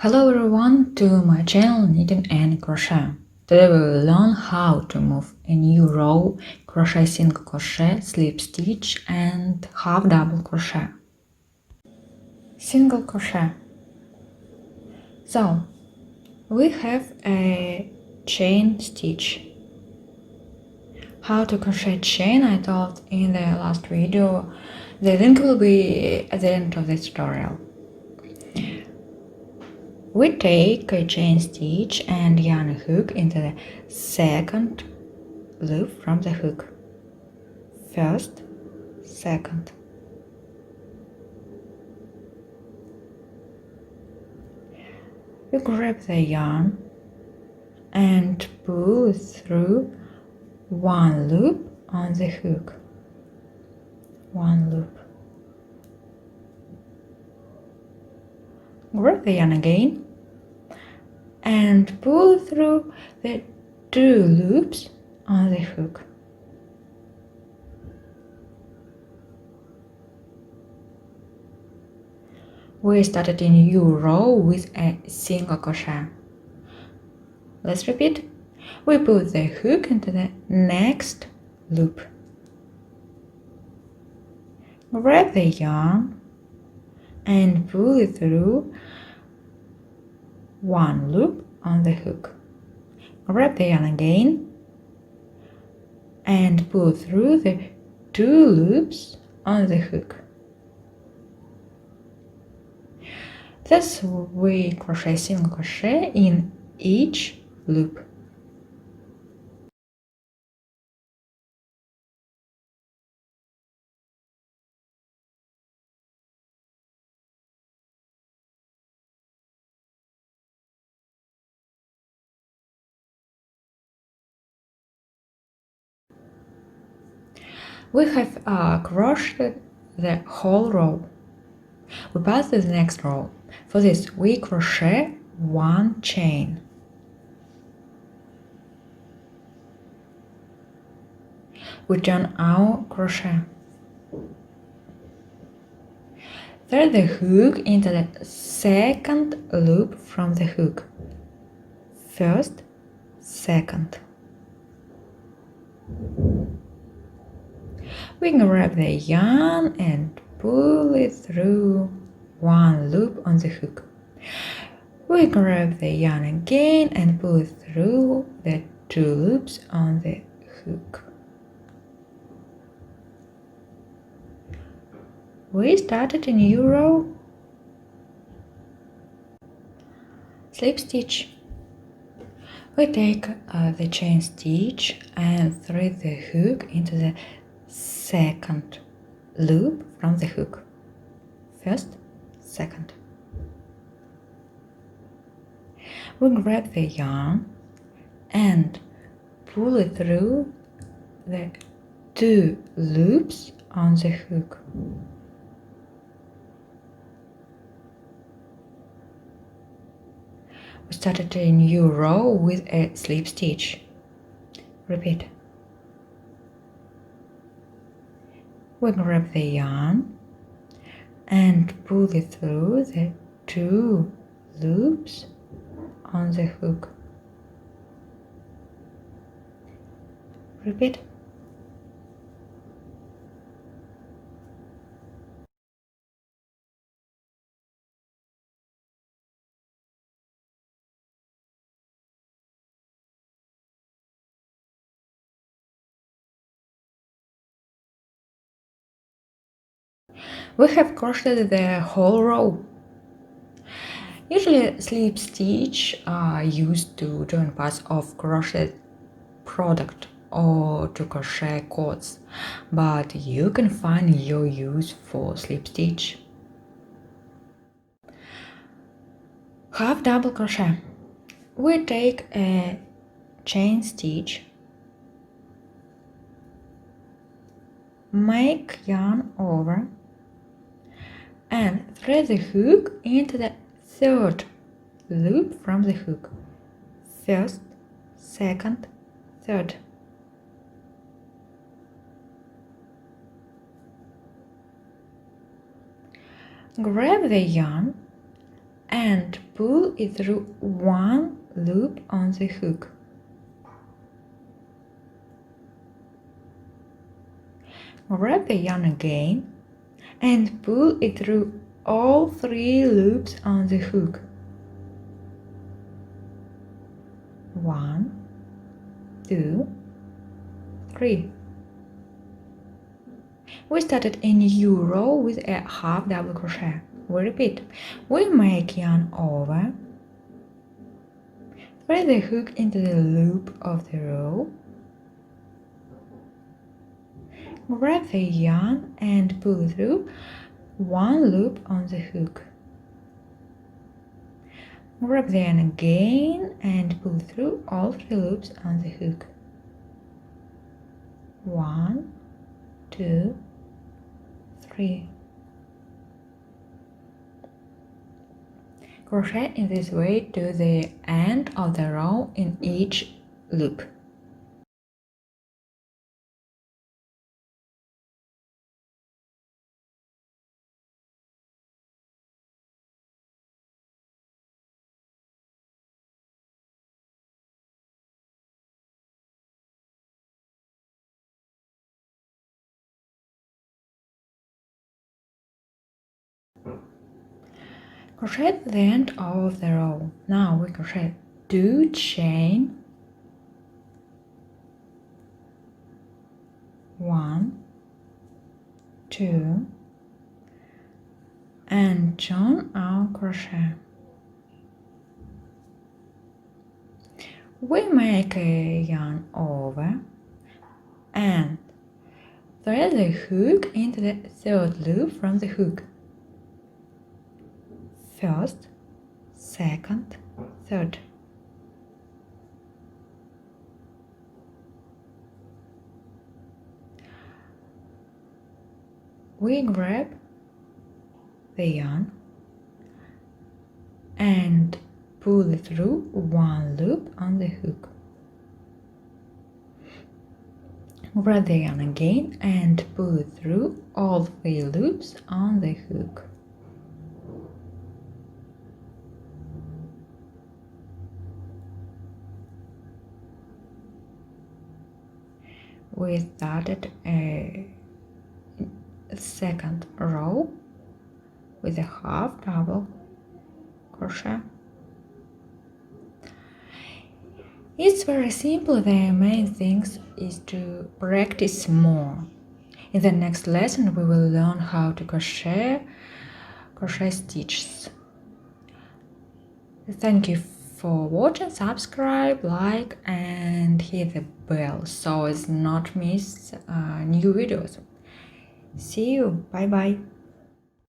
Hello everyone to my channel Knitting and Crochet. Today we will learn how to move a new row, crochet single crochet, slip stitch and half double crochet. Single crochet. So we have a chain stitch. How to crochet chain I told in the last video. The link will be at the end of this tutorial. We take a chain stitch and yarn hook into the second loop from the hook. First, second. You grab the yarn and pull through one loop on the hook. One loop. Grab the yarn again and pull through the two loops on the hook. We started a new row with a single crochet. Let's repeat. We put the hook into the next loop. Grab the yarn and pull it through one loop on the hook. Grab the yarn again and pull through the two loops on the hook. Thus we crochet single crochet in each loop. We have crocheted the whole row. We pass to the next row. For this, we crochet one chain. We turn our crochet. Thread the hook into the second loop from the hook. First, second. We grab the yarn and pull it through one loop on the hook. We grab the yarn again and pull it through the two loops on the hook. We started a new row. Slip stitch. We take the chain stitch and thread the hook into the second loop from the hook. First, second. We grab the yarn and pull it through the two loops on the hook. We started a new row with a slip stitch. Repeat. We grab the yarn and pull it through the two loops on the hook. Repeat. We have crocheted the whole row. Usually slip stitch are used to join parts of crochet product or to crochet cords, but you can find your use for slip stitch. Half double crochet. We take a chain stitch, make yarn over and thread the hook into the third loop from the hook. First, second, third. Grab the yarn and pull it through one loop on the hook. Grab the yarn again and pull it through all 3 loops on the hook. 1, 2, 3. We started a new row with a half double crochet. We repeat. We make yarn over, thread the hook into the loop of the row, grab the yarn and pull through one loop on the hook. Grab the yarn again and pull through all 3 loops on the hook. 1, 2, 3. Crochet in this way to the end of the row in each loop. Crochet at the end of the row. Now we crochet 2 chain, 1, 2, and join our crochet. We make a yarn over and thread the hook into the 3rd loop from the hook. 1st, 2nd, 3rd. We grab the yarn and pull it through one loop on the hook. Grab the yarn again and pull it through all 3 loops on the hook. We started a 2nd row with a half double crochet. It's very simple. The main thing is to practice more. In the next lesson we will learn how to crochet stitches. Thank you for watching. Subscribe, like and hit the bell so as not miss new videos. See you. Bye bye.